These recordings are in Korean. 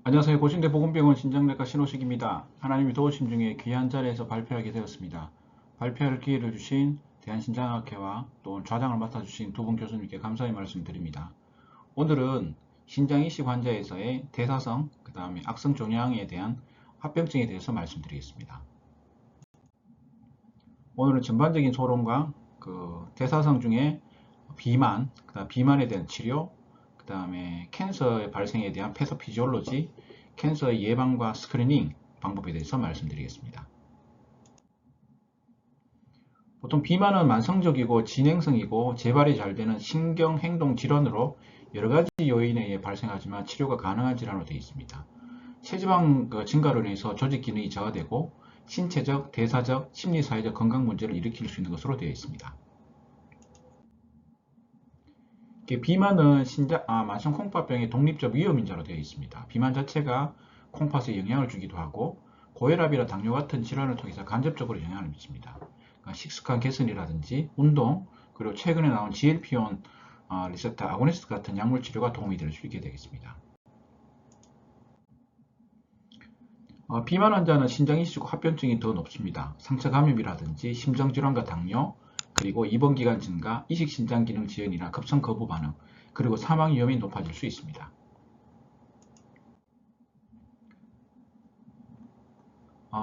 안녕하세요. 고신대 보건병원 신장내과 신호식입니다. 하나님이 도우심 중에 귀한 자리에서 발표하게 되었습니다. 발표할 기회를 주신 대한신장학회와 또 좌장을 맡아주신 두 분 교수님께 감사의 말씀드립니다. 오늘은 신장 이식 환자에서의 대사성, 그 다음에 악성 종양에 대한 합병증에 대해서 말씀드리겠습니다. 오늘은 전반적인 소론과 대사성 중에 비만, 그다음 비만에 대한 치료, 그 다음에 캔서의 발생에 대한 패소피지올로지, 캔서의 예방과 스크리닝 방법에 대해서 말씀드리겠습니다. 보통 비만은 만성적이고 진행성이고 재발이 잘 되는 신경행동질환으로 여러가지 요인에 의해 발생하지만 치료가 가능한 질환으로 되어 있습니다. 체지방 증가로 인해서 조직 기능이 저하되고 신체적, 대사적, 심리사회적 건강 문제를 일으킬 수 있는 것으로 되어 있습니다. 비만은 만성 콩팥병의 독립적 위험인자로 되어 있습니다. 비만 자체가 콩팥에 영향을 주기도 하고 고혈압이나 당뇨 같은 질환을 통해서 간접적으로 영향을 미칩니다. 그러니까 식습관 개선이라든지 운동, 그리고 최근에 나온 GLP-1 리셉터 아고니스트 같은 약물 치료가 도움이 될 수 있게 되겠습니다. 비만 환자는 신장 이식 후 합병증이 더 높습니다. 상처 감염이라든지 심장질환과 당뇨, 그리고 입원기간 증가, 이식 신장 기능 지연이나 급성 거부 반응, 그리고 사망 위험이 높아질 수 있습니다.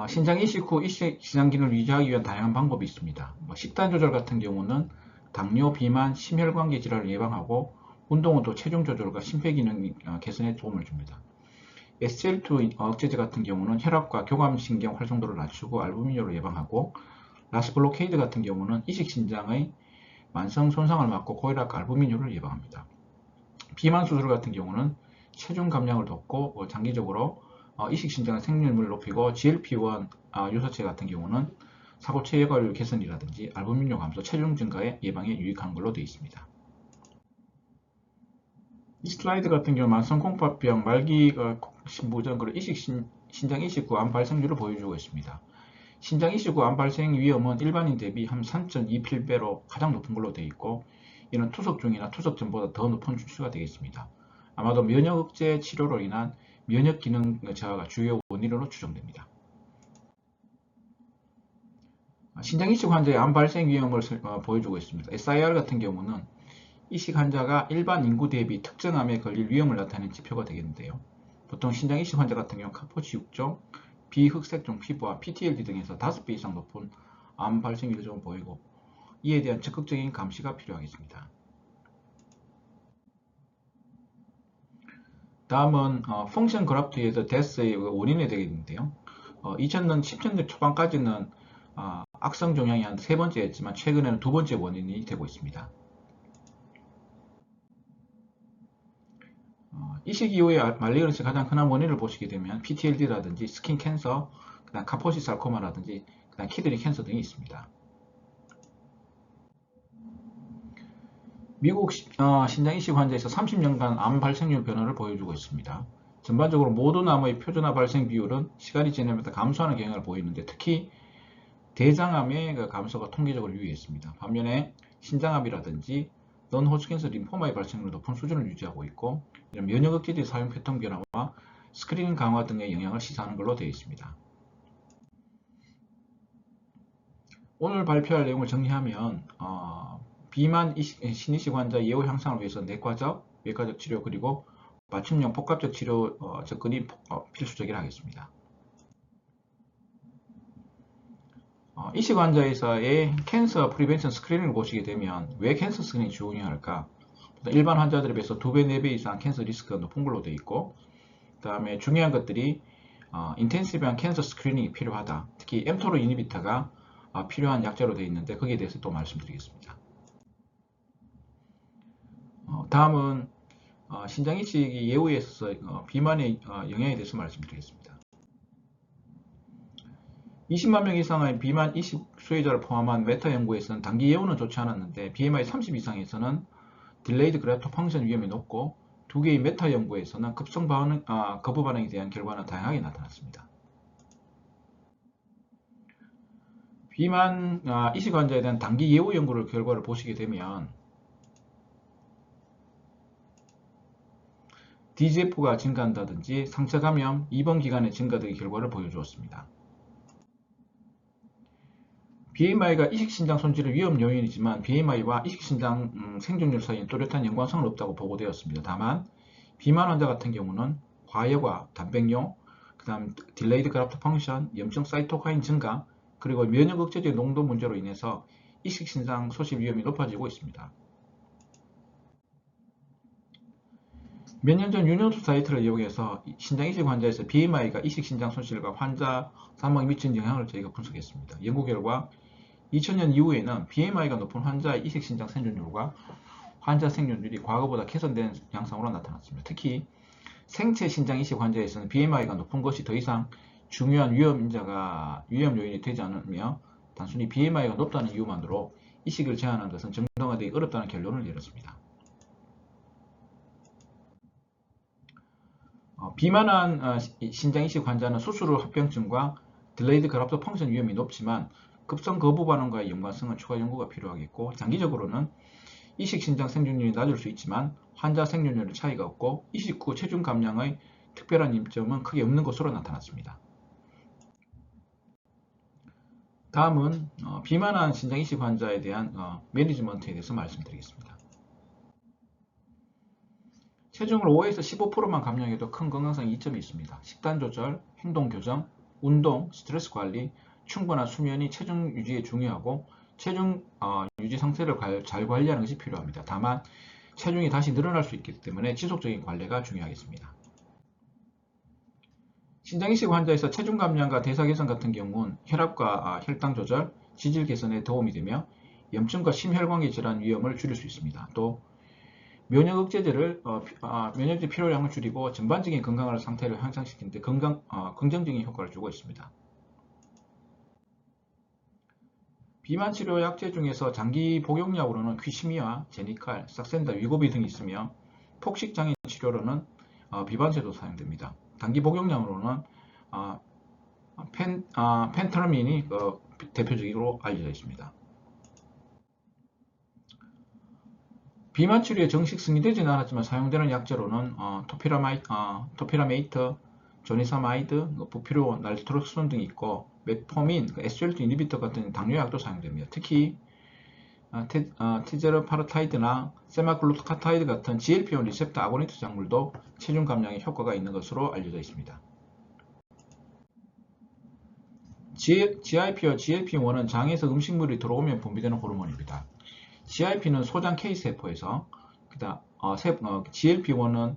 신장 이식 후 이식 신장 기능을 유지하기 위한 다양한 방법이 있습니다. 식단 조절 같은 경우는 당뇨, 비만, 심혈관계 질환을 예방하고 운동은 또 체중 조절과 심폐기능 개선에 도움을 줍니다. SGLT2 억제제 같은 경우는 혈압과 교감신경 활성도를 낮추고 알부민뇨를 예방하고 라스블로케이드 같은 경우는 이식신장의 만성 손상을 막고 고혈압과 알부민뇨를 예방합니다. 비만 수술 같은 경우는 체중 감량을 돕고 장기적으로 이식신장의 생률을 높이고 GLP-1 유사체 같은 경우는 사고 체계율 개선이라든지 알부민뇨 감소, 체중 증가의 예방에 유익한 걸로 되어 있습니다. 이 슬라이드 같은 경우 만성 콩팥병 말기가 신부전 그리고 신장 이식 후 암 발생률을 보여주고 있습니다. 신장 이식 후 암 발생 위험은 일반인 대비 한 3.28배로 가장 높은 걸로 되어 있고 이는 투석 중이나 투석 전보다 더 높은 수치가 되겠습니다. 아마도 면역 억제 치료로 인한 면역 기능 저하가 주요 원인으로 추정됩니다. 신장 이식 환자의 암 발생 위험을 보여주고 있습니다. SIR 같은 경우는 이식 환자가 일반 인구 대비 특정 암에 걸릴 위험을 나타내는 지표가 되겠는데요. 보통 신장 이식 환자 같은 경우 카포치 6종, 비흑색종 피부와 PTLD 등에서 5배 이상 높은 암 발생 위험을 보이고 이에 대한 적극적인 감시가 필요하겠습니다. 다음은 펑션 그래프트에서 데스의 원인이 되겠는데요. 2000년 10년대 초반까지는 악성 종양이 한 세 번째였지만 최근에는 두 번째 원인이 되고 있습니다. 이식 이후에 말리그런스의 가장 흔한 원인을 보시게 되면 PTLD라든지 스킨 캔서, 그다음 카포시 sar코마라든지 그다음 키드니 캔서 등이 있습니다. 미국 신장 이식 환자에서 30년간 암 발생률 변화를 보여주고 있습니다. 전반적으로 모든 암의 표준화 발생 비율은 시간이 지나면서 감소하는 경향을 보이는데 특히 대장암의 감소가 통계적으로 유의했습니다. 반면에 신장암이라든지 non-Hodgkin's 림포마의 발생률은 높은 수준을 유지하고 있고 이런 면역 억제제 사용 패턴 변화와 스크리닝 강화 등의 영향을 시사하는 걸로 되어 있습니다. 오늘 발표할 내용을 정리하면 비만 신이식 환자 예후 향상을 위해서 내과적, 외과적 치료 그리고 맞춤형 복합적 치료 접근이 필수적이라 하겠습니다. 이식 환자에서의 캔서 프리벤션 스크리닝을 보시게 되면 왜 캔서 스크리닝이 중요할까? 일반 환자들에 비해서 2배, 4배 이상 캔서 리스크가 높은 걸로 되어 있고 그 다음에 중요한 것들이 인텐시브한 캔서 스크리닝이 필요하다. 특히 엠토로 이니비터가 필요한 약자로 되어 있는데 거기에 대해서 또 말씀드리겠습니다. 다음은 신장 이식이 예후에 있어서 비만의 영향에 대해서 말씀드리겠습니다. 20만 명 이상의 비만 이식 수혜자를 포함한 메타 연구에서는 단기 예후는 좋지 않았는데 BMI 30 이상에서는 딜레이드 그래프트 펑션 위험이 높고 두 개의 메타 연구에서는 급성 반응, 거부 반응에 대한 결과는 다양하게 나타났습니다. 비만 이식 환자에 대한 단기 예후 연구를 결과를 보시게 되면 DGF가 증가한다든지 상처 감염, 입원 기간의 증가 등의 결과를 보여주었습니다. BMI가 이식신장 손실의 위험 요인이지만 BMI와 이식신장 생존율 사이에 뚜렷한 연관성은 없다고 보고되었습니다. 다만 비만 환자 같은 경우는 과열과 단백뇨, 그 다음 딜레이드 그라프트 펑션, 염증 사이토카인 증가, 그리고 면역 억제제 농도 문제로 인해서 이식신장 소실 위험이 높아지고 있습니다. 몇 년 전 유년수 사이트를 이용해서 신장이식 환자에서 BMI가 이식신장 손실과 환자 사망에 미친 영향을 저희가 분석했습니다. 연구 결과 2000년 이후에는 BMI가 높은 환자의 이식신장 생존율과 환자 생존율이 과거보다 개선된 양상으로 나타났습니다. 특히 생체 신장 이식 환자에서는 BMI가 높은 것이 더 이상 중요한 위험 요인이 되지 않으며 단순히 BMI가 높다는 이유만으로 이식을 제한하는 것은 정당화되기 어렵다는 결론을 내렸습니다. 비만한 신장 이식 환자는 수술 후 합병증과 딜레이드 그라프트 펑션 위험이 높지만 급성 거부 반응과의 연관성은 추가 연구가 필요하겠고, 장기적으로는 이식 신장 생존율이 낮을 수 있지만 환자 생존율의 차이가 없고 이식 후 체중 감량의 특별한 이점은 크게 없는 것으로 나타났습니다. 다음은 비만한 신장 이식 환자에 대한 매니지먼트에 대해서 말씀드리겠습니다. 체중을 5에서 15%만 감량해도 큰 건강상 이점이 있습니다. 식단 조절, 행동 교정, 운동, 스트레스 관리, 충분한 수면이 체중 유지에 중요하고 체중 유지 상태를 잘 관리하는 것이 필요합니다. 다만 체중이 다시 늘어날 수 있기 때문에 지속적인 관리가 중요하겠습니다. 신장이식 환자에서 체중 감량과 대사 개선 같은 경우는 혈압과 혈당 조절, 지질 개선에 도움이 되며 염증과 심혈관계 질환 위험을 줄일 수 있습니다. 또 면역 억제제를 면역제 필요량을 줄이고 전반적인 건강을 상태를 향상시키는데 긍정적인 효과를 주고 있습니다. 비만 치료 약제 중에서 장기 복용약으로는 퀴시미와 제니칼, 삭센다, 위고비 등이 있으며 폭식장애 치료로는 비반세도 사용됩니다. 단기 복용량으로는 펜터민이 대표적으로 알려져 있습니다. 비만 치료에 정식 승인되지는 않았지만 사용되는 약제로는 토피라메이트, 조니사마이드, 부피로, 날트로스론 등이 있고 메포민, SGLT 이니비터 같은 당뇨약도 사용됩니다. 특히 티제르파르타이드나 세마글루타타이드 같은 GLP-1 리셉터 아고니스트 작물도 체중 감량에 효과가 있는 것으로 알려져 있습니다. GIP와 GLP-1은 장에서 음식물이 들어오면 분비되는 호르몬입니다. GIP는 소장 K세포에서, GLP-1은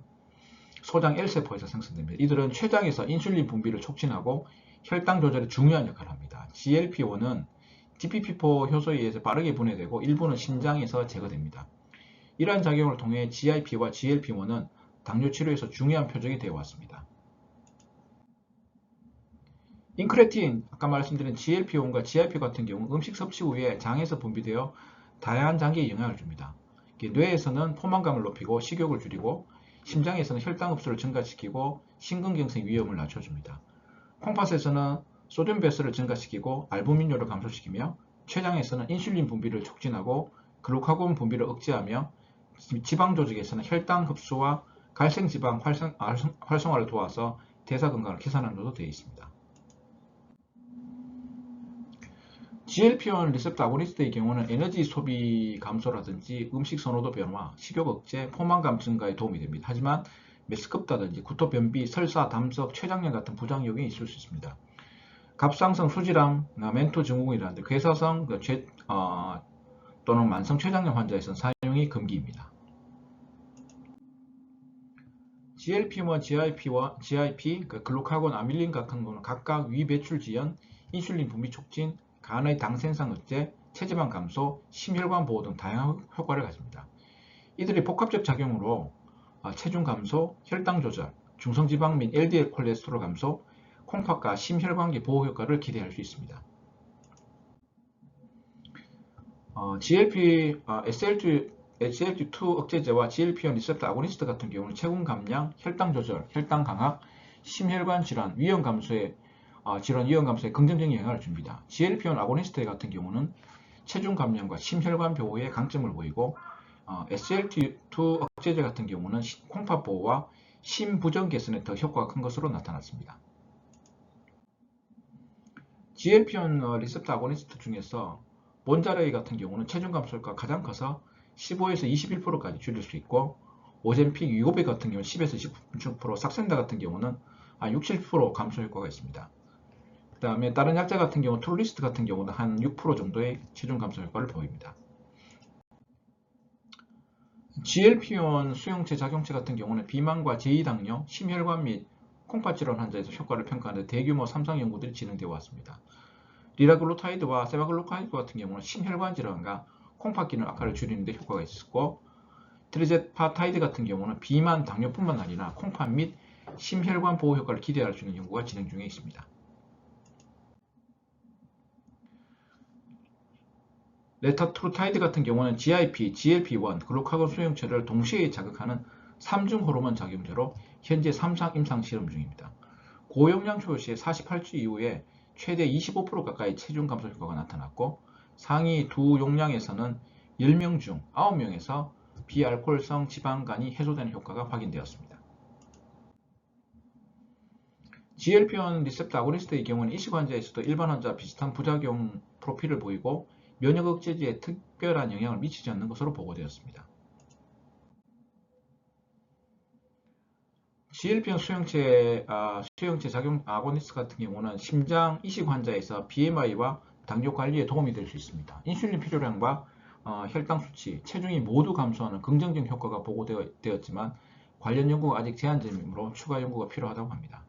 소장 L세포에서 생성됩니다. 이들은 췌장에서 인슐린 분비를 촉진하고 혈당 조절에 중요한 역할을 합니다. GLP-1은 DPP4 효소에 의해서 빠르게 분해되고 일부는 심장에서 제거됩니다. 이러한 작용을 통해 GIP와 GLP-1은 당뇨 치료에서 중요한 표적이 되어 왔습니다. 인크레틴, 아까 말씀드린 GLP-1과 GIP 같은 경우 음식 섭취 후에 장에서 분비되어 다양한 장기에 영향을 줍니다. 뇌에서는 포만감을 높이고 식욕을 줄이고 심장에서는 혈당 흡수를 증가시키고 심근경색 위험을 낮춰줍니다. 콩팥에서는 소듐 배설을 증가시키고 알부민료를 감소시키며 췌장에서는 인슐린 분비를 촉진하고 글루카곤 분비를 억제하며 지방 조직에서는 혈당 흡수와 갈생지방 활성화를 도와서 대사 건강을 개선하는 것으로 되어 있습니다. GLP-1 리셉터 아고니스트의 경우는 에너지 소비 감소라든지 음식 선호도 변화, 식욕 억제, 포만감 증가에 도움이 됩니다. 하지만 메스껍다든지 구토, 변비, 설사, 담석, 췌장염 같은 부작용이 있을 수 있습니다. 갑상선 수질암, 멘토 증후군이라든지 괴사성 또는 만성 췌장염 환자에서는 사용이 금기입니다. GLP-1, GIP, 글루카곤, 아밀린 같은 경우는 각각 위 배출 지연, 인슐린 분비 촉진, 간의 당 생산 억제, 체지방 감소, 심혈관 보호 등 다양한 효과를 가집니다. 이들이 복합적 작용으로 체중 감소, 혈당 조절, 중성지방 및 LDL 콜레스테롤 감소, 콩팥과 심혈관계 보호 효과를 기대할 수 있습니다. SGLT2 억제제와 GLP-1 리셉터 아고니스트 같은 경우는 체중 감량, 혈당 조절, 혈당 강화, 심혈관 질환, 위험 감소에 긍정적인 영향을 줍니다. GLP-1 아고니스트 같은 경우는 체중 감량과 심혈관 보호에 강점을 보이고 SGLT2 억제제 같은 경우는 콩팥 보호와 심부전 개선에 더 효과가 큰 것으로 나타났습니다. GLP-1 리셉터 아고니스트 중에서 몬자레이 같은 경우는 체중 감소 효과가 가장 커서 15에서 21%까지 줄일 수 있고, 오젬픽, 위고비 같은 경우는 10에서 19%, 삭센다 같은 경우는 6, 7% 감소 효과가 있습니다. 그 다음에 다른 약자 같은 경우 톨리스트 같은 경우는 한 6% 정도의 체중 감소 효과를 보입니다. GLP-1 수용체 작용체 같은 경우는 비만과 제2당뇨, 심혈관 및 콩팥 질환 환자에서 효과를 평가하는 대규모 3상 연구들이 진행되어 왔습니다. 리라글루타이드와 세바글루카이드 같은 경우는 심혈관 질환과 콩팥 기능 악화를 줄이는 데 효과가 있었고, 트리제파타이드 같은 경우는 비만, 당뇨뿐만 아니라 콩팥 및 심혈관 보호 효과를 기대할 수 있는 연구가 진행 중에 있습니다. 레타트루타이드 같은 경우는 GIP, GLP-1, 글루카곤 수용체를 동시에 자극하는 3중 호르몬 작용제로 현재 3상 임상 실험 중입니다. 고용량 초유 시에 48주 이후에 최대 25% 가까이 체중 감소 효과가 나타났고, 상위 두 용량에서는 10명 중 9명에서 비알코올성 지방간이 해소되는 효과가 확인되었습니다. GLP-1 리셉터 아고니스트의 경우는 이식 환자에서도 일반 환자와 비슷한 부작용 프로필을 보이고 면역 억제제에 특별한 영향을 미치지 않는 것으로 보고되었습니다. GLP-1 수용체 작용 아고니스트 같은 경우는 심장 이식 환자에서 BMI와 당뇨 관리에 도움이 될 수 있습니다. 인슐린 필요량과 혈당 수치, 체중이 모두 감소하는 긍정적 효과가 보고되었지만 관련 연구가 아직 제한적이므로 추가 연구가 필요하다고 합니다.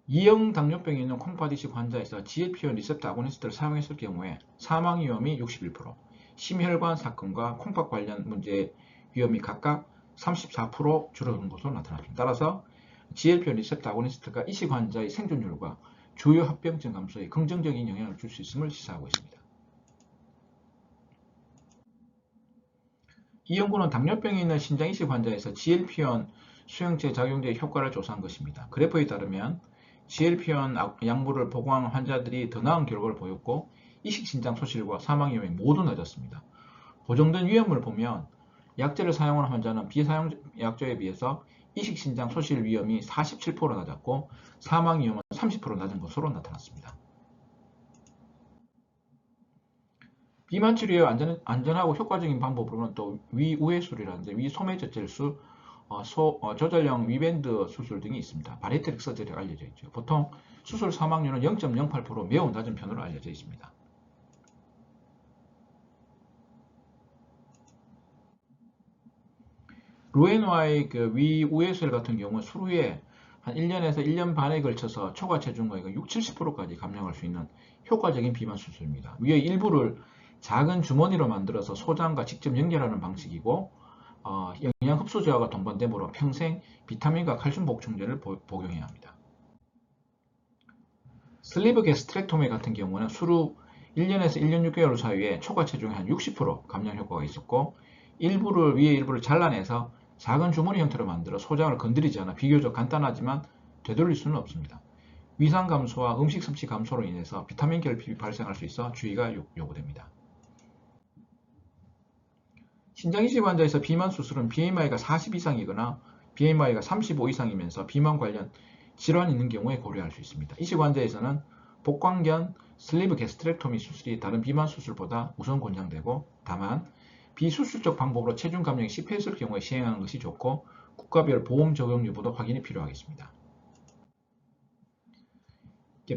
2형 당뇨병이 있는 콩팥 이식 환자에서 GLP-1 리셉터 아고니스트를 사용했을 경우에 사망 위험이 61%, 심혈관 사건과 콩팥 관련 문제의 위험이 각각 34% 줄어든 것으로 나타났습니다. 따라서 GLP-1 리셉터 아고니스트가 이식 환자의 생존율과 주요 합병증 감소에 긍정적인 영향을 줄 수 있음을 시사하고 있습니다. 이 연구는 당뇨병이 있는 신장 이식 환자에서 GLP-1 수용체 작용제의 효과를 조사한 것입니다. 그래프에 따르면 GLP-1 약물을 복용한 환자들이 더 나은 결과를 보였고, 이식 신장 소실과 사망 위험이 모두 낮았습니다. 보정된 위험을 보면 약제를 사용하는 환자는 비사용 약제에 비해서 이식 신장 소실 위험이 47% 낮았고 사망 위험은 30% 낮은 것으로 나타났습니다. 비만 치료에 안전하고 효과적인 방법으로는 또 위우회술이라든지 위소매젖질수, 조절형 위밴드 수술 등이 있습니다. 바리트릭 서저리가 알려져 있죠. 보통 수술 사망률은 0.08% 매우 낮은 편으로 알려져 있습니다. 루엔와의 위우회술 같은 경우는 수후에 한 1년에서 1년 반에 걸쳐서 초과 체중과 6, 70%까지 감량할 수 있는 효과적인 비만 수술입니다. 위의 일부를 작은 주머니로 만들어서 소장과 직접 연결하는 방식이고, 영양 흡수 저하가 동반되므로 평생 비타민과 칼슘 보충제를 복용해야 합니다. 슬리브 게스트렉토미 같은 경우는 수후 1년에서 1년 6개월 사이에 초과 체중의 한 60% 감량 효과가 있었고, 위의 일부를 잘라내서 작은 주머니 형태로 만들어 소장을 건드리지 않아 비교적 간단하지만 되돌릴 수는 없습니다. 위산 감소와 음식 섭취 감소로 인해서 비타민 결핍이 발생할 수 있어 주의가 요구됩니다. 신장 이식 환자에서 비만 수술은 BMI가 40 이상이거나 BMI가 35 이상이면서 비만 관련 질환이 있는 경우에 고려할 수 있습니다. 이식 환자에서는 복광견 슬리브 게스트렉토미 수술이 다른 비만 수술보다 우선 권장되고, 다만 비수술적 방법으로 체중 감량이 실패했을 경우에 시행하는 것이 좋고 국가별 보험 적용 여부도 확인이 필요하겠습니다.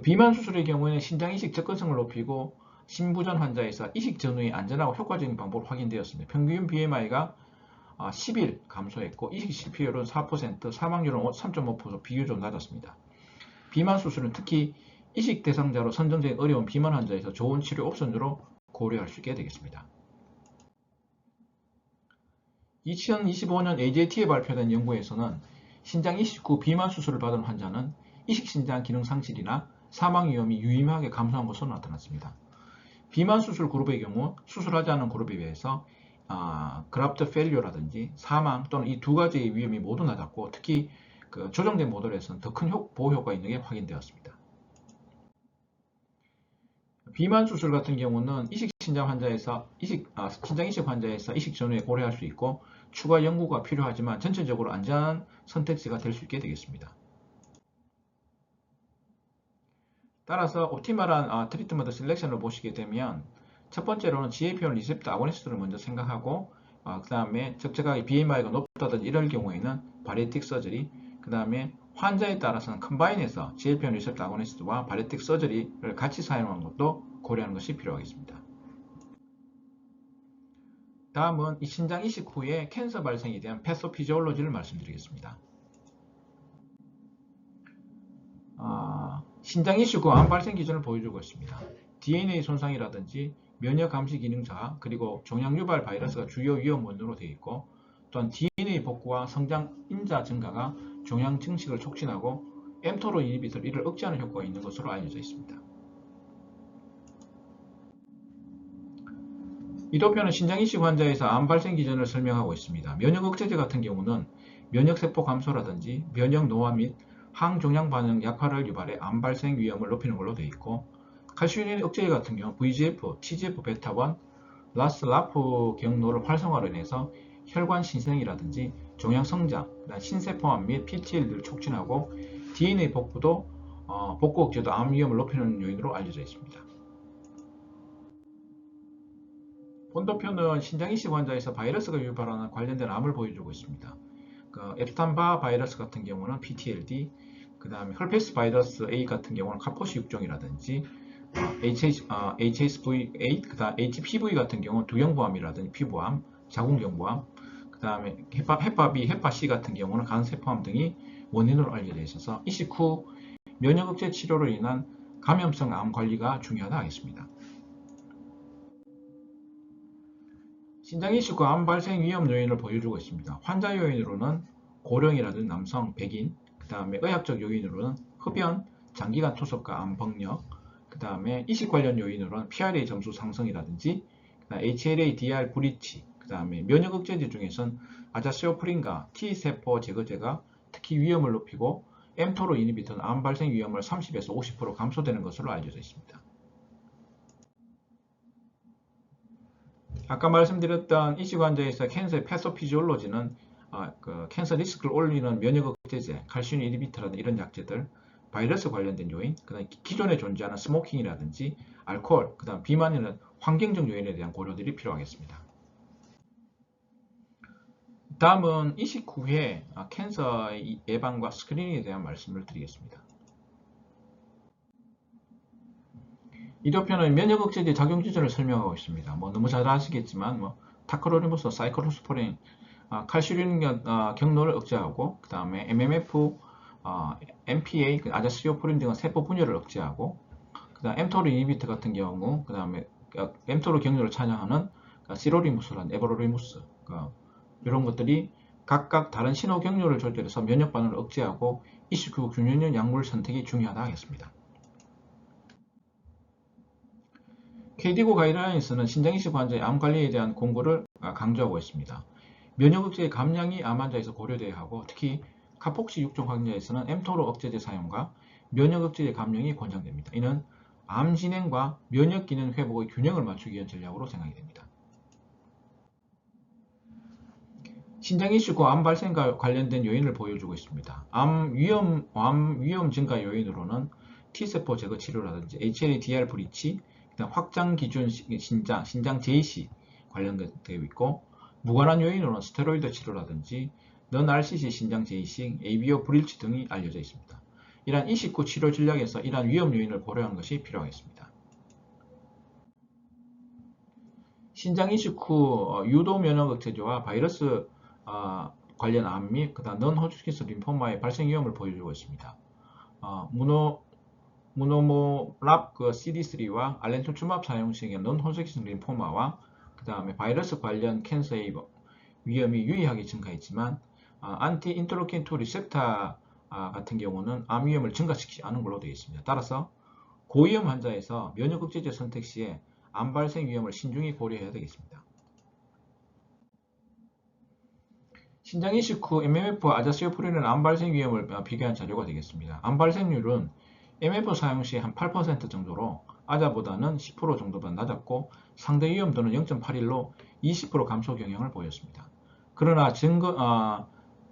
비만 수술의 경우에는 신장 이식 접근성을 높이고 심부전 환자에서 이식 전후에 안전하고 효과적인 방법으로 확인되었습니다. 평균 BMI가 10일 감소했고 이식 실패율은 4%, 사망률은 3.5% 비교적 낮았습니다. 비만 수술은 특히 이식 대상자로 선정되기 어려운 비만 환자에서 좋은 치료 옵션으로 고려할 수 있게 되겠습니다. 2025년 AJT에 발표된 연구에서는 신장 이식 후 비만 수술을 받은 환자는 이식 신장 기능 상실이나 사망 위험이 유의미하게 감소한 것으로 나타났습니다. 비만 수술 그룹의 경우 수술하지 않은 그룹에 비해서 그라프트 페일리어라든지 사망 또는 이 두 가지의 위험이 모두 낮았고, 특히 조정된 모델에서는 더 큰 보호 효과가 있는 게 확인되었습니다. 비만 수술 같은 경우는 이식 신장 환자에서 신장 이식 환자에서 이식 전후에 고려할 수 있고 추가 연구가 필요하지만 전체적으로 안전한 선택지가 될 수 있게 되겠습니다. 따라서 옵티멀한 트리트먼트 셀렉션을 보시게 되면 첫 번째로는 GLP-1 리셉터 아고니스트를 먼저 생각하고 그 다음에 적절하게 BMI가 높다든지 이럴 경우에는 바리에틱 서저리, 그 다음에 환자에 따라서는 컴바인해서 GLP-1 리셉터 아고니스트와 바리에틱 서저리를 같이 사용하는 것도 고려하는 것이 필요하겠습니다. 다음은 이 신장 이식 후에 캔서 발생에 대한 패소피지올로지를 말씀드리겠습니다. 신장 이식 후 암 발생 기전을 보여주고 있습니다. DNA 손상이라든지 면역 감시 기능 저하, 그리고 종양 유발 바이러스가 주요 위험 원인으로 되어 있고, 또한 DNA 복구와 성장 인자 증가가 종양 증식을 촉진하고 mTOR 이니비터 이를 억제하는 효과가 있는 것으로 알려져 있습니다. 이도표는 신장 이식 환자에서 암 발생 기전을 설명하고 있습니다. 면역 억제제 같은 경우는 면역세포 감소라든지 면역 노화 및 항종양 반응 약화를 유발해 암 발생 위험을 높이는 걸로 되어 있고, 칼슘 억제제 같은 경우 VGF, TGF-베타1, 라스-라프 경로를 활성화로 인해서 혈관 신생이라든지 종양 성장, 신세포암 및 PTL들을 촉진하고 DNA 복구 억제도 암 위험을 높이는 요인으로 알려져 있습니다. 본도표는 신장 이식 환자에서 바이러스가 유발하는 관련된 암을 보여주고 있습니다. 앱스탄바 바이러스 같은 경우는 PTLD, 그 다음에 헐페스 바이러스 A 같은 경우는 카포시 6종이라든지 HSV8, 그 다음 HPV 같은 경우는 두경부암이라든지 피부암, 자궁경부암, 그 다음에 헤파B, 헤파C 같은 경우는 간세포암 등이 원인으로 알려져 있어서 이식 후 면역억제 치료로 인한 감염성 암 관리가 중요하다 하겠습니다. 신장 이식 후 암 발생 위험 요인을 보여주고 있습니다. 환자 요인으로는 고령이라든지 남성, 백인, 그 다음에 의학적 요인으로는 흡연, 장기간 투석과 암 병력, 그 다음에 이식 관련 요인으로는 PRA 점수 상승이라든지 HLA-DR 브리치, 그 다음에 면역 억제제 중에선 아자시오프린과 T세포 제거제가 특히 위험을 높이고 mTOR 이니비터는 암 발생 위험을 30에서 50% 감소되는 것으로 알려져 있습니다. 아까 말씀드렸던 이식 환자에서 캔서의 패소피지올로지는 캔서 리스크를 올리는 면역 억제제, 칼슘 이니비터라든지 이런 약제들, 바이러스 관련된 요인, 그다음 기존에 존재하는 스모킹이라든지 알코올, 그다음 비만이라는 환경적 요인에 대한 고려들이 필요하겠습니다. 다음은 이식 후에 캔서 예방과 스크리닝에 대한 말씀을 드리겠습니다. 이도표는 면역 억제제 작용 기전을 설명하고 있습니다. 너무 잘 아시겠지만 타크로리무스, 사이클로스포린, 칼슘 경로를 억제하고, 그 다음에 MMF, MPA, 아자시오프린 등은 세포 분열을 억제하고, 그 다음 mTOR 이니비터 같은 경우, 그 다음에 mTOR 경로를 찬양하는 시로리무스란 에버로리무스, 이런 것들이 각각 다른 신호 경로를 조절해서 면역 반응을 억제하고 이식 후 균형 약물 선택이 중요하다 하겠습니다. KDIGO 가이드라인스는 신장 이식 환자의 암 관리에 대한 공고를 강조하고 있습니다. 면역 억제의 감량이 암 환자에서 고려되어야 하고, 특히 카폭시 6종 환자에서는 mTOR 억제제 사용과 면역 억제제 감량이 권장됩니다. 이는 암 진행과 면역 기능 회복의 균형을 맞추기 위한 전략으로 생각이 됩니다. 신장 이식 후 암 발생과 관련된 요인을 보여주고 있습니다. 암 위험 증가 요인으로는 T세포 제거 치료라든지 HLA-DR 브리치, 확장 기준 신장 제이식 관련되어 있고, 무관한 요인으로는 스테로이드 치료라든지 non-RCC 신장 제이식, ABO 브릴치 등이 알려져 있습니다. 이러한 이식 후 치료 전략에서 이러한 위험 요인을 고려하는 것이 필요하겠습니다. 신장 이식 후 유도 면역 억제제와 바이러스 관련 암 및 그다음 non-Hodgkin's 림포마의 발생 위험을 보여주고 있습니다. 무노모랍 CD3와 알렌토추맙 사용 시에 non-Hodgkin's 림포마와 그 다음에 바이러스 관련 캔서의 위험이 유의하게 증가했지만 안티 인터로킨 2 리셉터 같은 경우는 암 위험을 증가시키지 않은 걸로 되어 있습니다. 따라서 고위험 환자에서 면역 억제제 선택 시에 암 발생 위험을 신중히 고려해야 되겠습니다. 신장 이식 후 MMF와 아자시오프린은 암 발생 위험을 비교한 자료가 되겠습니다. 암 발생률은 MMF 사용 시 한 8% 정도로 아자보다는 10% 정도보다 낮았고, 상대 위험도는 0.81로 20% 감소 경향을 보였습니다. 그러나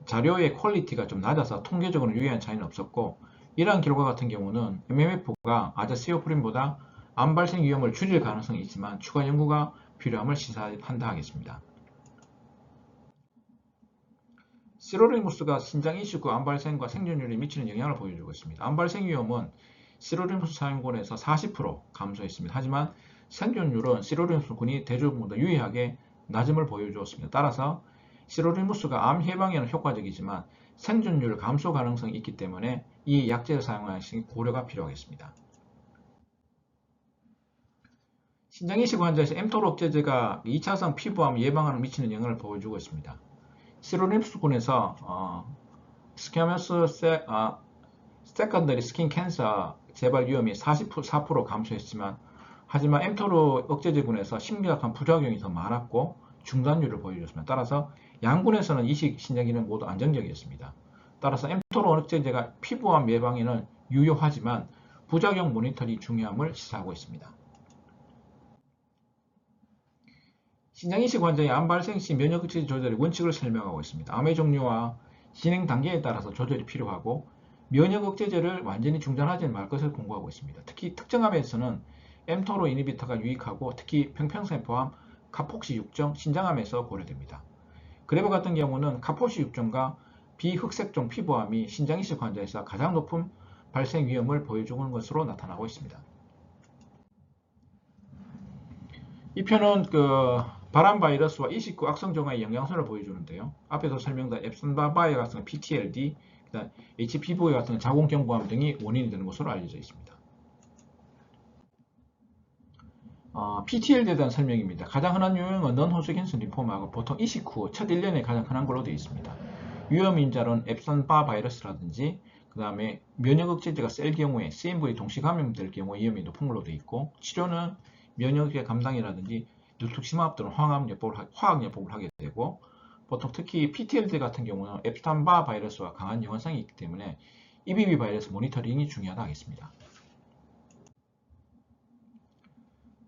자료의 퀄리티가 좀 낮아서 통계적으로 유의한 차이는 없었고, 이러한 결과 같은 경우는 MMF가 아자시오프린보다 암 발생 위험을 줄일 가능성이 있지만 추가 연구가 필요함을 시사한다 하겠습니다. 시로리무스가 신장 이식후 암 발생과 생존율에 미치는 영향을 보여주고 있습니다. 암 발생 위험은 시로리무스 사용군에서 40% 감소했습니다. 하지만 생존율은 시로리무스군이 대조군보다 유의하게 낮음을 보여주었습니다. 따라서 시로리무스가 암 예방에는 효과적이지만 생존율 감소 가능성이 있기 때문에 이 약제를 사용하는 것이 고려가 필요하겠습니다. 신장 이식 환자에서 mTOR 억제제가 2차성 피부암 예방하는 미치는 영향을 보여주고 있습니다. 시로리무스군에서 스퀘머스 세컨더리 스킨 캔서 재발 위험이 44% 감소했지만, 하지만 mTOR 억제제군에서 심각한 부작용이 더 많았고 중단율을 보여줬습니다. 따라서 양군에서는 이식 신장 기능 모두 안정적이었습니다. 따라서 mTOR 억제제가 피부암 예방에는 유효하지만 부작용 모니터링이 중요함을 시사하고 있습니다. 신장 이식 환자의 암 발생 시 면역 억제제 조절의 원칙을 설명하고 있습니다. 암의 종류와 진행 단계에 따라서 조절이 필요하고 면역 억제제를 완전히 중단하지 말 것을 권고하고 있습니다. 특히 특정암에서는 mTOR 이니비터가 유익하고 특히 평평세포암, 카폭시 6종, 신장암에서 고려됩니다. 그래버 같은 경우는 카폭시 6종과 비흑색종 피부암이 신장 이식 환자에서 가장 높은 발생 위험을 보여주는 것으로 나타나고 있습니다. 이 표는 발암 바이러스와 이식 후 악성 종아의 영향선을 보여주는데요. 앞에서 설명드린 앱슨바바이 같은 PTLD, HPV 같은 자궁경부암 등이 원인이 되는 것으로 알려져 있습니다. PTLD에 대한 설명입니다. 가장 흔한 유형은 non-Hodgkin's 림포마가 보통 이식 후 첫 1년에 가장 흔한 걸로 되어 있습니다. 위험인자로는 앱슨바 바이러스라든지 그 다음에 면역 억제제가 셀 경우에 CMV 동시 감염될 경우에 위험이 높은 걸로 되어 있고, 치료는 면역의 감당이라든지 누투시마브 또는 화학요법을 하게 되고, 보통 특히 PTLD 같은 경우는 앱스탄바 바이러스와 강한 연관성이 있기 때문에 EBV 바이러스 모니터링이 중요하다 하겠습니다.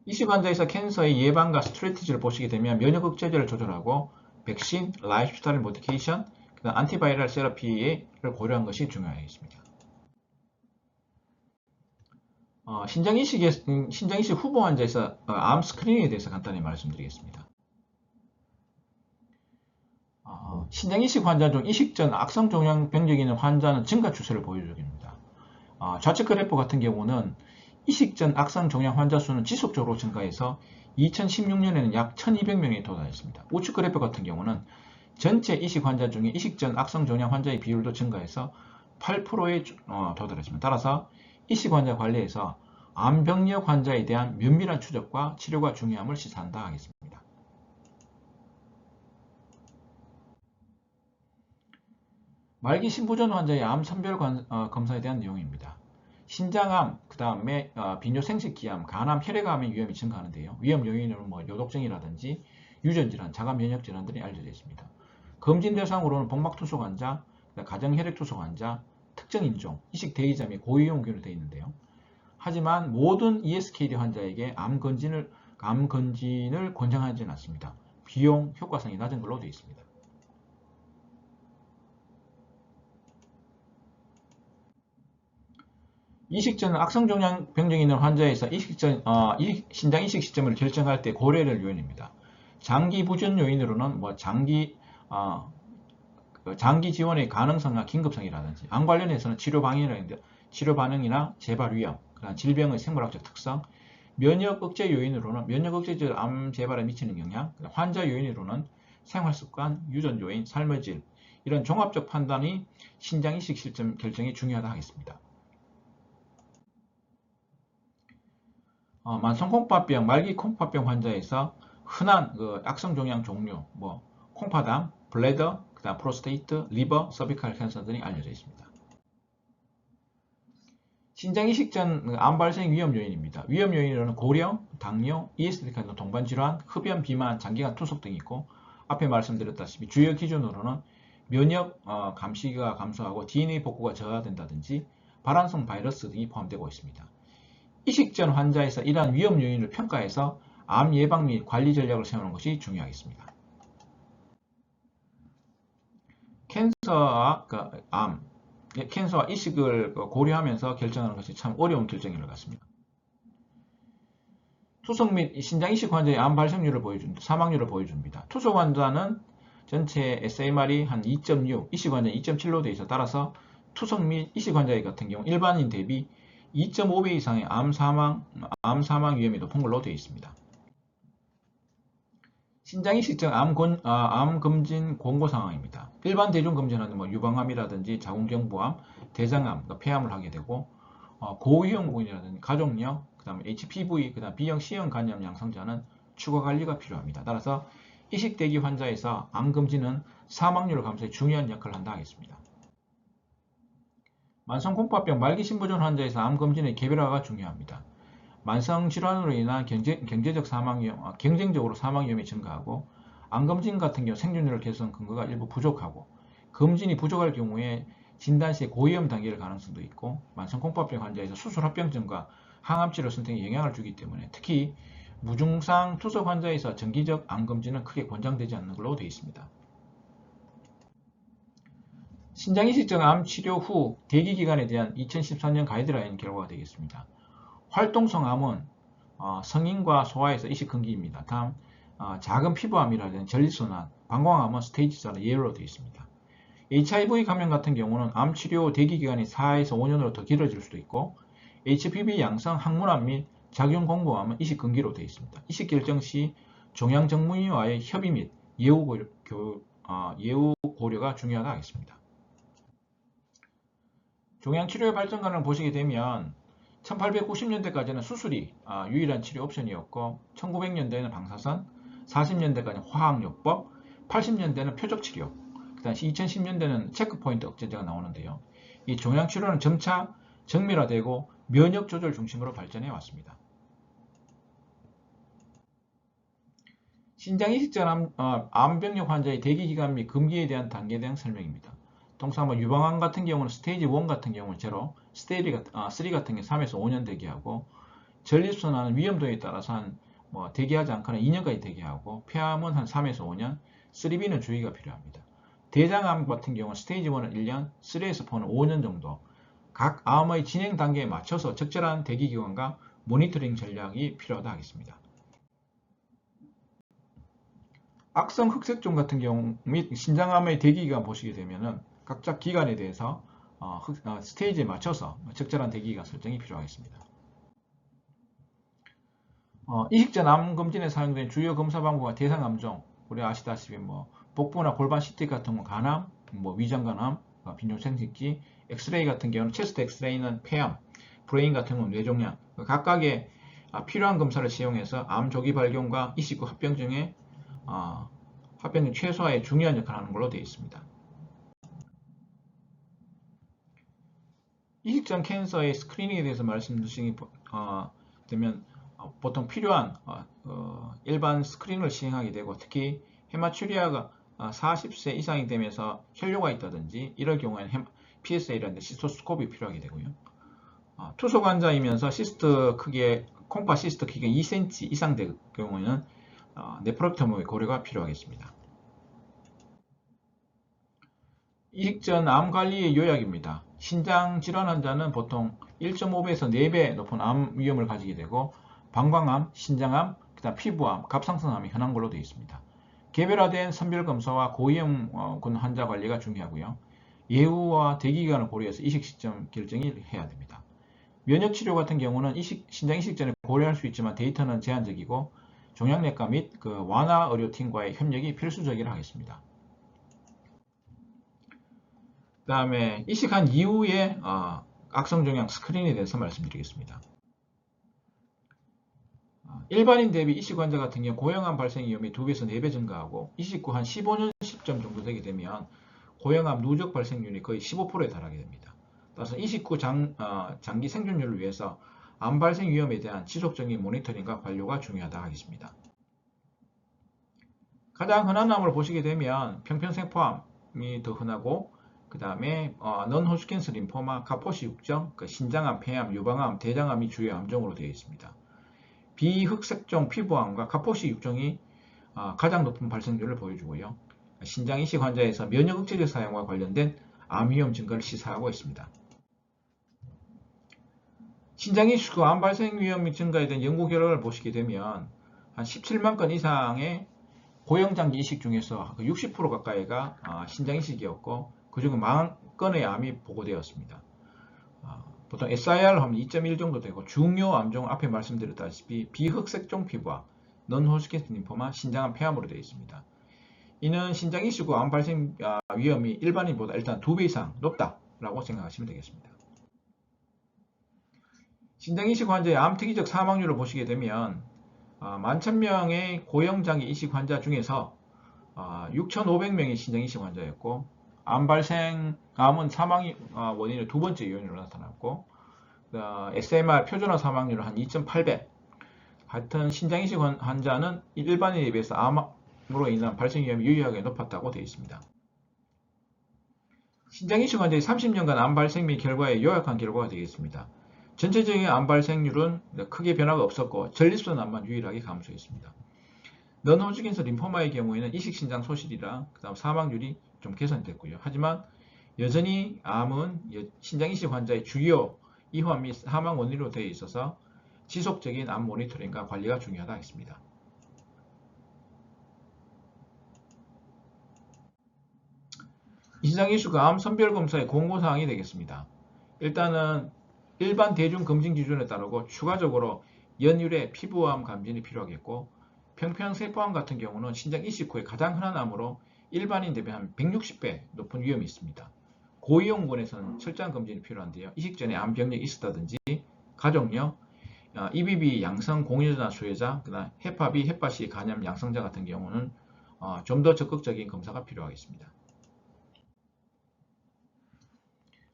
이식 환자에서 캔서의 예방과 스트래티지를 보시게 되면 면역 억제제를 조절하고 백신, 라이프스타일 모디케이션, 안티바이럴 세라피를 고려한 것이 중요하겠습니다. 신장 이식 후보 환자에서 암 스크린ing에 대해서 간단히 말씀드리겠습니다. 신장 이식 환자 중 이식 전 악성 종양 병력이 있는 환자는 증가 추세를 보여줍니다. 좌측 그래프 같은 경우는 이식 전 악성 종양 환자 수는 지속적으로 증가해서 2016년에는 약 1200명에 도달했습니다. 우측 그래프 같은 경우는 전체 이식 환자 중에 이식 전 악성 종양 환자의 비율도 증가해서 8%에 도달했습니다. 따라서 이식 환자 관리에서 암 병력 환자에 대한 면밀한 추적과 치료가 중요함을 시사한다 하겠습니다. 말기 신부전 환자의 암 선별 검사에 대한 내용입니다. 신장암, 그 다음에 비뇨생식기암, 간암, 혈액암의 위험이 증가하는데요. 위험 요인은 요독증이라든지 유전질환, 자가면역질환 들이 알려져 있습니다. 검진 대상으로는 복막투석 환자, 가정혈액투석 환자, 특정 인종, 이식 대의자 및 고위험군으로 되어 있는데요. 하지만 모든 ESKD 환자에게 암 건진을 권장하지는 않습니다. 비용 효과성이 낮은 걸로 되어 있습니다. 이식 전 악성 종양 병증이 있는 환자에서 신장 이식 시점을 결정할 때 고려할 요인입니다. 장기 부전 요인으로는 장기 지원의 가능성과 긴급성이라든지, 암 관련해서는 치료 반응이나 재발 위험, 질병의 생물학적 특성, 면역 억제 요인으로는 면역 억제제 암 재발에 미치는 영향, 환자 요인으로는 생활습관, 유전 요인, 삶의 질, 이런 종합적 판단이 신장 이식 시점 결정이 중요하다 하겠습니다. 만성콩팥병, 말기 콩팥병 환자에서 흔한 악성 종양 종류, 콩팥암, 블래더, 그다음 프로스테이트, 리버, 서비칼 캔서 등이 알려져 있습니다. 신장 이식 전 암 발생 위험 요인입니다. 위험 요인으로는 고령, 당뇨, ESD 같은 동반 질환, 흡연, 비만, 장기간 투석 등이 있고, 앞에 말씀드렸다시피 주요 기준으로는 면역 감시가 감소하고 DNA 복구가 저하된다든지 발환성 바이러스 등이 포함되고 있습니다. 이식 전 환자에서 이러한 위험 요인을 평가해서 암 예방 및 관리 전략을 세우는 것이 중요하겠습니다. 캔서와 캔서와 이식을 고려하면서 결정하는 것이 참 어려운 결정인 것 같습니다. 투석 및 신장 이식 환자의 암 발생률을 보여줍니다. 사망률을 보여줍니다. 투석 환자는 전체 SMR이 한 2.6, 이식 환자 2.7로 되어 있어 따라서 투석 및 이식 환자 같은 경우 일반인 대비 2.5배 이상의 암 사망 위험이 높은 걸로 되어 있습니다. 신장 이식증 암 검진 권고 상황입니다. 일반 대중 검진은 뭐 유방암이라든지 자궁경부암, 대장암, 폐암을 하게 되고 고위험군이라든지 가족력, 그다음에 HPV, 그다음 B형, C형 간염 양성자는 추가 관리가 필요합니다. 따라서 이식 대기 환자에서 암 검진은 사망률 감소에 중요한 역할을 한다 하겠습니다. 만성 공파병 말기 신부전 환자에서 암 검진의 개별화가 중요합니다. 만성 질환으로 인한 경제적 사망 위험, 경쟁적으로 사망 위험이 증가하고 암 검진 같은 경우 생존율 개선 근거가 일부 부족하고 검진이 부족할 경우에 진단 시 고위험 단계일 가능성도 있고 만성 공파병 환자에서 수술 합병증과 항암 치료 선택에 영향을 주기 때문에 특히 무증상 투석 환자에서 정기적 암 검진은 크게 권장되지 않는 걸로 되어 있습니다. 신장 이식증 암 치료 후 대기 기간에 대한 2013년 가이드라인 결과가 되겠습니다. 활동성 암은 성인과 소아에서 이식 금기입니다. 다음 작은 피부암이라든지 전립선암, 방광암은 스테이지 4로 예외로 되어 있습니다. HIV 감염 같은 경우는 암 치료 대기 기간이 4에서 5년으로 더 길어질 수도 있고 HPV 양성 항문암 및 작용공부암은 이식 금기로 되어 있습니다. 이식 결정 시 종양전문의와의 협의 및 예후 고려가 중요하다 하겠습니다. 종양치료의 발전관을 보시게 되면 1890년대까지는 수술이 유일한 치료 옵션이었고 1900년대에는 방사선, 40년대까지는 화학요법, 80년대는 표적치료, 그 당시 2010년대는 체크포인트 억제제가 나오는데요. 이 종양치료는 점차 정밀화되고 면역조절 중심으로 발전해 왔습니다. 신장 이식전 암병력 환자의 대기기간 및 금기에 대한 단계에 대한 설명입니다. 통상 유방암 같은 경우는 스테이지 1 같은 경우는 제로, 스테이지 3 같은 경우 3에서 5년 대기하고 전립선암은 위험도에 따라서 대기하지 않거나 2년까지 대기하고 폐암은 한 3에서 5년, 3B는 주의가 필요합니다. 대장암 같은 경우는 스테이지 1은 1년, 3에서 4는 5년 정도 각 암의 진행 단계에 맞춰서 적절한 대기 기간과 모니터링 전략이 필요하다 하겠습니다. 악성 흑색종 같은 경우 및 신장암의 대기 기간 보시게 되면은 각각 기간에 대해서 스테이지에 맞춰서 적절한 대기 기간 설정이 필요하겠습니다. 이식전 암 검진에 사용된 주요 검사 방법과 대상 암종, 우리 아시다시피 복부나 골반 CT 같은 건 간암, 위장간암, 빈뇨생식지, 엑스레이 같은 경우는 체스트 엑스레이는 폐암, 브레인 같은 경우는 뇌종양, 각각의 필요한 검사를 사용해서 암 조기 발견과 이식 후 합병증 최소화에 중요한 역할을 하는 걸로 되어 있습니다. 이식전 캔서의 스크리닝에 대해서 말씀드리게 되면 보통 필요한 일반 스크린을 시행하게 되고 특히 헤마츄리아가 40세 이상이 되면서 혈뇨가 있다든지 이럴 경우에는 PSA라는 시스토스코프가 필요하게 되고요. 투석 환자이면서 콩파 시스트 크기가 2cm 이상 될 경우에는 네프렉터미의 고려가 필요하겠습니다. 이식전 암 관리의 요약입니다. 신장 질환 환자는 보통 1.5배에서 4배 높은 암 위험을 가지게 되고 방광암, 신장암, 그다음 피부암, 갑상선암이 흔한 걸로 되어 있습니다. 개별화된 선별 검사와 고위험군 환자 관리가 중요하고요. 예후와 대기기간을 고려해서 이식 시점 결정을 해야 됩니다. 면역치료 같은 경우는 신장 이식 전에 고려할 수 있지만 데이터는 제한적이고 종양내과 및 완화 의료팀과의 협력이 필수적이라 하겠습니다. 그 다음에 이식한 이후에 악성종양 스크린에 대해서 말씀드리겠습니다. 일반인 대비 이식 환자 같은 경우 고형암 발생 위험이 2배에서 4배 증가하고 이식 후 한 15년 시점 정도 되게 되면 고형암 누적 발생률이 거의 15%에 달하게 됩니다. 따라서 이식 후 장기 생존율을 위해서 암 발생 위험에 대한 지속적인 모니터링과 관료가 중요하다 하겠습니다. 가장 흔한 암을 보시게 되면 평평세포암이 더 흔하고 그 다음에 non-Hodgkin's 림포마, 카포시 육정, 신장암, 폐암, 유방암, 대장암이 주요 암종으로 되어 있습니다. 비흑색종 피부암과 카포시 육종이 가장 높은 발생률을 보여주고요. 신장 이식 환자에서 면역 억제제 사용과 관련된 암 위험 증가를 시사하고 있습니다. 신장 이식 후 암 발생 위험이 증가에 대한 연구 결과를 보시게 되면 한 17만 건 이상의 고형장기 이식 중에서 60% 가까이가 신장 이식이었고 그중 40건의 암이 보고되었습니다. 보통 SIR 하면 2.1 정도 되고 중요 암종은 앞에 말씀드렸다시피 비흑색종 피부와 non-Hodgkin 림포마, 신장암 폐암으로 되어 있습니다. 이는 신장 이식 후 암 발생 위험이 일반인보다 일단 2배 이상 높다라고 생각하시면 되겠습니다. 신장 이식 환자의 암 특이적 사망률을 보시게 되면 11,000명의 고형장기 이식 환자 중에서 6,500명이 신장 이식 환자였고 암 발생, 암은 사망 원인의 두 번째 요인으로 나타났고 SMR 표준화 사망률은 한 2,800. 하여튼 신장 이식 환자는 일반인에 비해서 암으로 인한 발생 위험이 유의하게 높았다고 되어 있습니다. 신장 이식 환자의 30년간 암 발생 및 결과에 요약한 결과가 되겠습니다. 전체적인 암 발생률은 크게 변화가 없었고 전립선 암만 유일하게 감소했습니다. non-Hodgkin's 림포마의 경우에는 이식 신장 소실이라 그다음 사망률이 좀 개선됐고요. 하지만 여전히 암은 신장 이식 환자의 주요 이환 및 사망 원인으로 되어 있어서 지속적인 암 모니터링과 관리가 중요하다 했습니다. 신장 이식과 암 선별 검사의 공고사항이 되겠습니다. 일단은 일반 대중 검진 기준에 따르고 추가적으로 연율의 피부암 감진이 필요하겠고 평평세포암 같은 경우는 신장 이식 후에 가장 흔한 암으로 일반인 대비 한 160배 높은 위험이 있습니다. 고위험군에서는 철저한 검진이 필요한데요. 이식 전에 암 병력이 있었다든지 가족력, EBV 양성 공유자 수혜자, 그다음 헤파 B, 헤파 C 간염 양성자 같은 경우는 좀 더 적극적인 검사가 필요하겠습니다.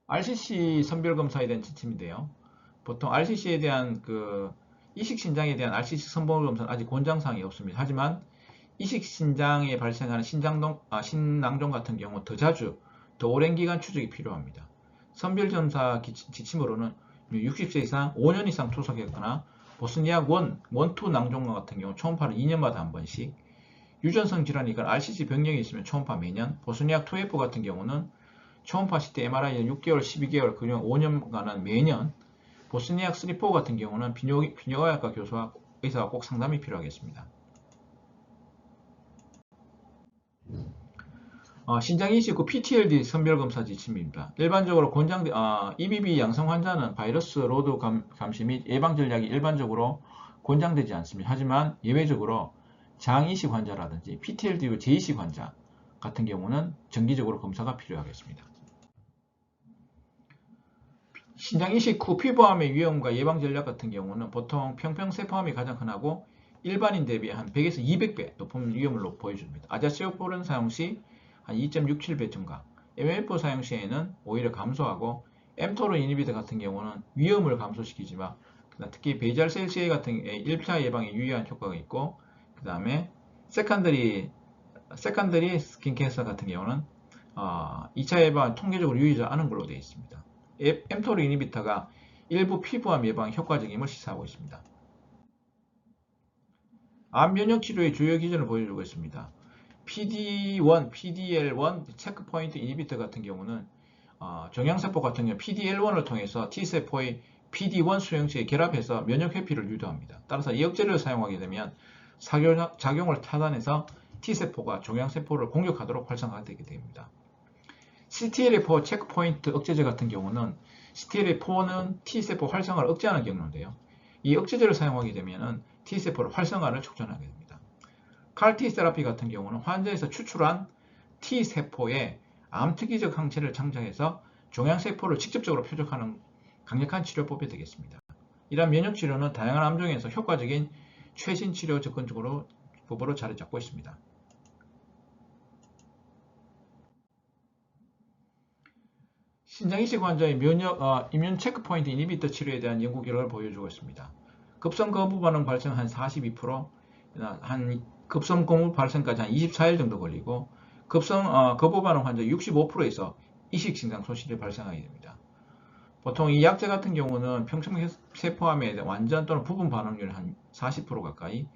RCC 선별검사에 대한 지침인데요. 보통 RCC에 대한 이식신장에 대한 RCC 선별검사는 아직 권장사항이 없습니다. 하지만 이식신장에 발생하는 신낭종 같은 경우 더 자주, 더 오랜 기간 추적이 필요합니다. 선별검사 지침으로는 60세 이상 5년 이상 투석했거나 보스니악 1, 2 낭종과 같은 경우 초음파는 2년마다 한 번씩, 유전성 질환이니까 RCC 병력이 있으면 초음파 매년, 보스니악 2F 같은 경우는 초음파 CT MRI는 6개월, 12개월, 그중 5년간은 매년, 보스니악 3-4 같은 경우는 비뇨기과 교수와 의사가 꼭 상담이 필요하겠습니다. 신장 이식 후 PTLD 선별검사 지침입니다. 일반적으로 EBV 양성 환자는 바이러스 로드 감시 및 예방 전략이 일반적으로 권장되지 않습니다. 하지만 예외적으로 장 이식 환자라든지 PTLD 후 재이식 환자 같은 경우는 정기적으로 검사가 필요하겠습니다. 신장 이식 후 피부암의 위험과 예방 전략 같은 경우는 보통 평평세포암이 가장 흔하고 일반인 대비 한 100에서 200배 높은 위험을 보여줍니다. 아자시오포른 사용 시 한 2.67배 증가, MMF 사용 시에는 오히려 감소하고 엠토르 이니비터 같은 경우는 위험을 감소시키지만 특히 베이잘셀CA 같은 1차 예방에 유의한 효과가 있고 그 다음에 세컨더리 스킨 캔서 같은 경우는 2차 예방 통계적으로 유의하지 않은 걸로 되어 있습니다. 엠토르 이니비터가 일부 피부암 예방에 효과적임을 시사하고 있습니다. 암 면역 치료의 주요 기준을 보여주고 있습니다. PD1, PDL1 체크포인트 이니비터 같은 경우는 종양세포 같은 경우 PDL1을 통해서 T세포의 PD1 수용체에 결합해서 면역 회피를 유도합니다. 따라서 이 억제를 사용하게 되면 작용을 차단해서 T세포가 종양세포를 공격하도록 활성화되게 됩니다. CTLA4 체크포인트 억제제 같은 경우는 CTLA4는 T세포 활성화를 억제하는 경로인데요. 이 억제제를 사용하게 되면 T세포를 활성화를 촉진하게 됩니다. CAR-T 세라피 같은 경우는 환자에서 추출한 T세포에 암특이적 항체를 장착해서 종양세포를 직접적으로 표적하는 강력한 치료법이 되겠습니다. 이러한 면역치료는 다양한 암종에서 효과적인 최신 치료 접근법으로 자리 잡고 있습니다. 신장 이식 환자의 이뮨 체크포인트 이니비터 치료에 대한 연구 결과를 보여주고 있습니다. 급성 거부 반응 발생 한 42%, 급성 거부 발생까지 한 24일 정도 걸리고 급성 거부 반응 환자 65%에서 이식 신장 소실이 발생하게 됩니다. 보통 이 약제 같은 경우는 평층세포암에 완전 또는 부분 반응률이 한 40% 가까이,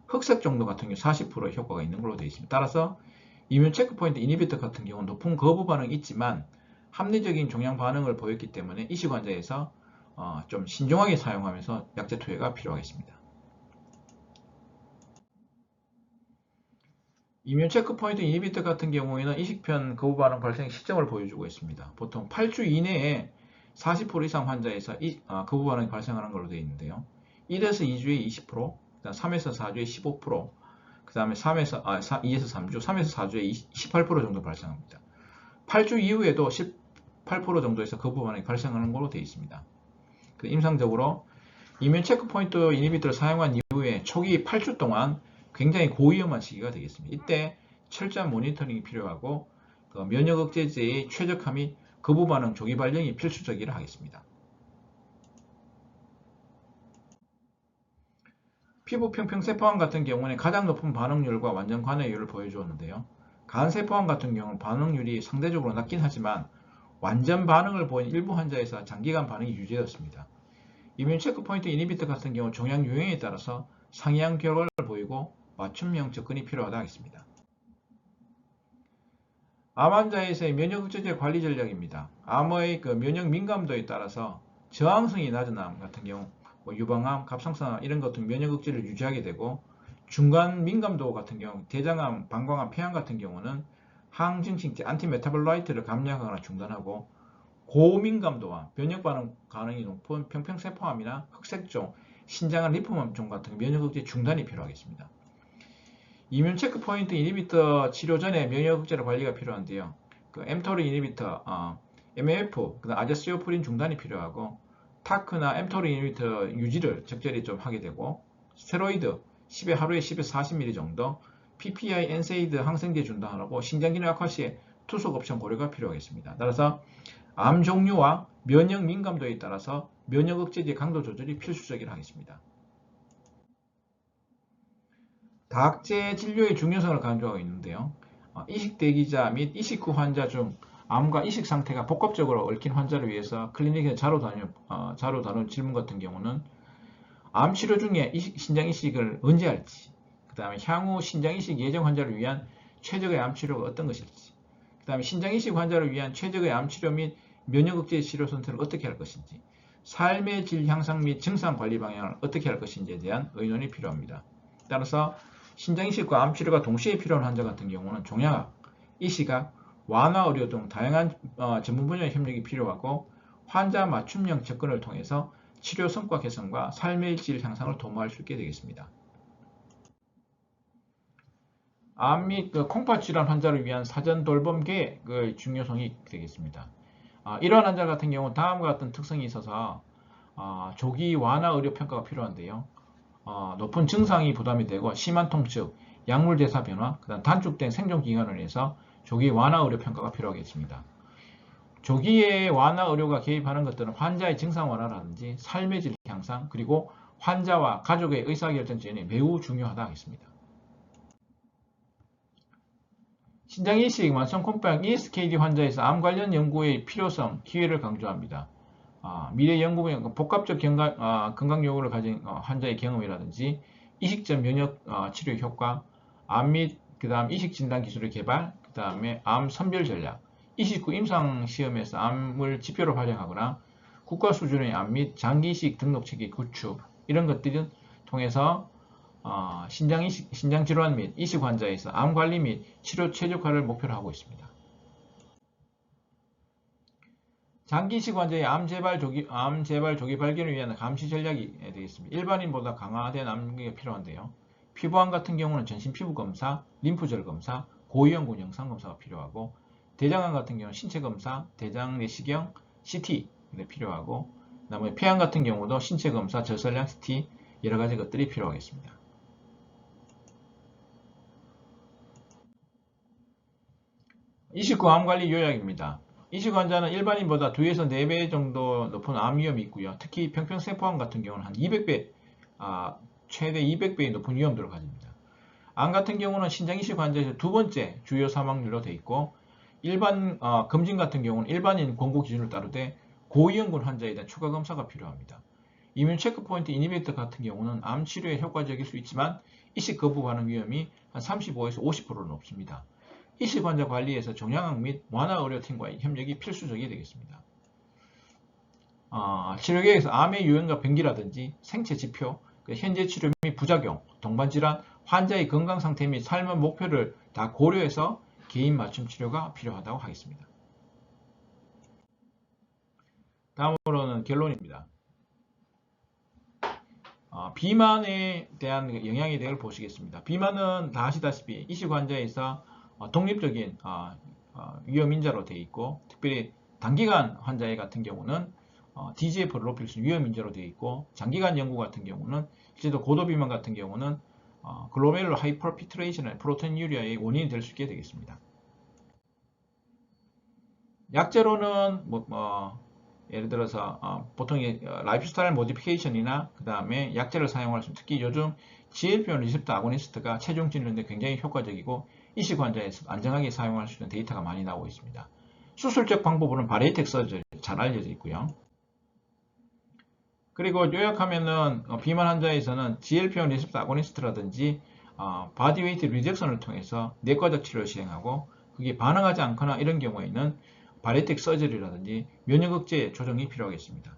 흑색 정도 같은 경우 40%의 효과가 있는 걸로 되어 있습니다. 따라서 이뮨 체크포인트 이니비터 같은 경우는 높은 거부 반응이 있지만 합리적인 종양 반응을 보였기 때문에 이식 환자에서 좀 신중하게 사용하면서 약제 투여가 필요하겠습니다. 이뮨 체크포인트 이니비터 같은 경우에는 이식편 거부 반응 발생 시점을 보여주고 있습니다. 보통 8주 이내에 40% 이상 환자에서 거부 반응이 발생하는 걸로 되어 있는데요. 1에서 2주에 20%, 3에서 4주에 15%, 그 다음에 2에서 3주, 3에서 4주에 18% 정도 발생합니다. 8주 이후에도 18% 정도에서 거부 반응이 발생하는 걸로 되어 있습니다. 임상적으로 이뮨 체크포인트 이니비터를 사용한 이후에 초기 8주 동안 굉장히 고위험한 시기가 되겠습니다. 이때 철저한 모니터링이 필요하고 면역 억제제의 최적화 및 거부 반응 조기 발령이 필수적이라 하겠습니다. 피부 평평세포암 같은 경우는 가장 높은 반응률과 완전 관해율을 보여주었는데요. 간세포암 같은 경우는 반응률이 상대적으로 낮긴 하지만 완전 반응을 보인 일부 환자에서 장기간 반응이 유지되었습니다. 이뮨 체크포인트 이니비터 같은 경우 종양 유형에 따라서 상이한 결과를 보이고 맞춤형 접근이 필요하다 하겠습니다. 암 환자에서의 면역 억제제 관리 전략입니다. 암의 면역 민감도에 따라서 저항성이 낮은 암 같은 경우 유방암, 갑상선암 이런 것들 면역 억제를 유지하게 되고 중간 민감도 같은 경우 대장암, 방광암, 폐암 같은 경우는 항증식제 안티메타볼라이트를 감량하거나 중단하고 고민감도와 면역 반응 가능이 높은 평평세포암이나 흑색종, 신장암, 리포암종 같은 면역 억제 중단이 필요하겠습니다. 이뮨 체크포인트 이니비터 치료 전에 면역 억제 관리가 필요한데요. 엠토르 이니비터, MAF, 아제스오프린 중단이 필요하고 타크나 엠토르 이니비터 유지를 적절히 좀 하게 되고 스테로이드 하루에 10에서 40ml 정도, PPI, 엔세이드 항생제 중단하고 신장기능 악화 시에 투석 옵션 고려가 필요하겠습니다. 따라서 암 종류와 면역 민감도에 따라서 면역 억제제 강도 조절이 필수적이라 하겠습니다. 다학제 진료의 중요성을 강조하고 있는데요. 이식 대기자 및 이식 후 환자 중 암과 이식 상태가 복합적으로 얽힌 환자를 위해서 클리닉에 자료 다룬 질문 같은 경우는 암 치료 중에 신장 이식을 언제 할지, 그 다음에 향후 신장 이식 예정 환자를 위한 최적의 암 치료가 어떤 것일지, 그 다음에 신장 이식 환자를 위한 최적의 암 치료 및 면역 억제 치료 선택을 어떻게 할 것인지, 삶의 질 향상 및 증상 관리 방향을 어떻게 할 것인지에 대한 의논이 필요합니다. 따라서 신장 이식과 암 치료가 동시에 필요한 환자 같은 경우는 종양학, 이식학, 완화 의료 등 다양한 전문 분야의 협력이 필요하고 환자 맞춤형 접근을 통해서 치료 성과 개선과 삶의 질 향상을 도모할 수 있게 되겠습니다. 암 및 콩팥 질환 환자를 위한 사전 돌봄 계획의 중요성이 되겠습니다. 이러한 환자 같은 경우는 다음과 같은 특성이 있어서 조기 완화 의료 평가가 필요한데요. 높은 증상이 부담이 되고 심한 통증, 약물 대사 변화, 그다음 단축된 생존 기간을 위해서 조기 완화 의료 평가가 필요하겠습니다. 조기에 완화 의료가 개입하는 것들은 환자의 증상 완화라든지 삶의 질 향상, 그리고 환자와 가족의 의사결정 지원이 매우 중요하다 하겠습니다. 신장 이식 만성 콩팥 ESKD 환자에서 암 관련 연구의 필요성, 기회를 강조합니다. 미래 연구 분야 복합적 건강 요구를 가진 환자의 경험이라든지 이식 전 면역 치료 효과, 암 및 그다음 이식 진단 기술의 개발, 그다음에 암 선별 전략, 이식 후 임상 시험에서 암을 지표로 활용하거나 국가 수준의 암 및 장기 이식 등록 체계 구축 이런 것들을 통해서 신장 질환 및 이식 환자에서 암 관리 및 치료 최적화를 목표로 하고 있습니다. 장기 이식 환자의 암 재발 조기 발견을 위한 감시 전략이 되겠습니다. 일반인보다 강화된 암기가 필요한데요. 피부암 같은 경우는 전신 피부 검사, 림프절 검사, 고위험군 영상 검사가 필요하고 대장암 같은 경우는 신체 검사, 대장 내시경, CT 필요하고 그다음에 폐암 같은 경우도 신체 검사, 저설량 CT 여러 가지 것들이 필요하겠습니다. 이식 후 암 관리 요약입니다. 이식 환자는 일반인보다 2에서 4배 정도 높은 암 위험이 있고요. 특히 평평세포암 같은 경우는 한 200배, 최대 200배의 높은 위험도를 가집니다. 암 같은 경우는 신장 이식 환자에서 두 번째 주요 사망률로 되어 있고 일반 검진 같은 경우는 일반인 권고 기준을 따르되 고위험군 환자에 대한 추가 검사가 필요합니다. 이뮨 체크포인트 이니비터 같은 경우는 암 치료에 효과적일 수 있지만 이식 거부 반응 위험이 한 35에서 50%는 높습니다. 이식 환자 관리에서 종양학 및 완화 의료팀과의 협력이 필수적이 되겠습니다. 치료 계획에서 암의 유형과 병기라든지 생체 지표, 현재 치료 및 부작용, 동반질환, 환자의 건강 상태 및 삶의 목표를 다 고려해서 개인 맞춤 치료가 필요하다고 하겠습니다. 다음으로는 결론입니다. 비만에 대한 영향에 대해 보시겠습니다. 비만은 다 아시다시피 이식 환자에서 독립적인 위험인자로 되어 있고, 특별히 단기간 환자 같은 경우는 DGF를 높일 수 있는 위험인자로 되어 있고, 장기간 연구 같은 경우는 실제로 고도비만 같은 경우는 글로메룰 하이퍼피트레이션의 프로테인유리아의 원인이 될 수 있게 되겠습니다. 약제로는 예를 들어서 보통 라이프스타일 모디피케이션이나 그 다음에 약제를 사용할 수 있는, 특히 요즘 GLP-1 리셉터 아고니스트가 체중 줄이는데 굉장히 효과적이고 이식 환자에서 안전하게 사용할 수 있는 데이터가 많이 나오고 있습니다. 수술적 방법으로는 바리에텍 서저리 잘 알려져 있고요. 그리고 요약하면은 비만 환자에서는 GLP-1 리셉터 아고니스트라든지 바디웨이트 리젝션을 통해서 내과적 치료를 시행하고, 그게 반응하지 않거나 이런 경우에는 바리에텍 서저리라든지 면역억제 조정이 필요하겠습니다.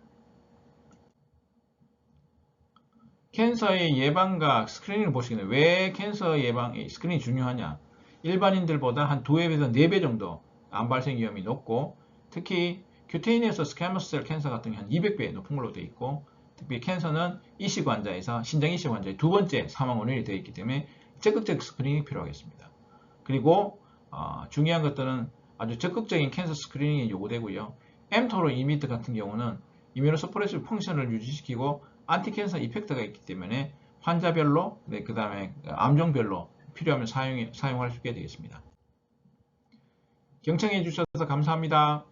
캔서의 예방과 스크리닝을 보시겠는데, 왜 캔서 예방 스크리닝이 중요하냐? 일반인들보다 한 2배에서 4배 정도 암 발생 위험이 높고, 특히 큐테이니어스 스퀘머스 셀 캔서 같은 경우 한 200배 높은 걸로 되어 있고, 특히 캔서는 이식 환자에서 신장 이식 환자의 두 번째 사망 원인이 되어 있기 때문에 적극적 스크리닝이 필요하겠습니다. 그리고 중요한 것들은 아주 적극적인 캔서 스크리닝이 요구되고요. mTOR 이미터 같은 경우는 이뮤노서프레시브 펑션을 유지시키고 안티캔서 이펙트가 있기 때문에 환자별로, 그 다음에 암종별로 필요하면 사용할 수 있게 되겠습니다. 경청해 주셔서 감사합니다.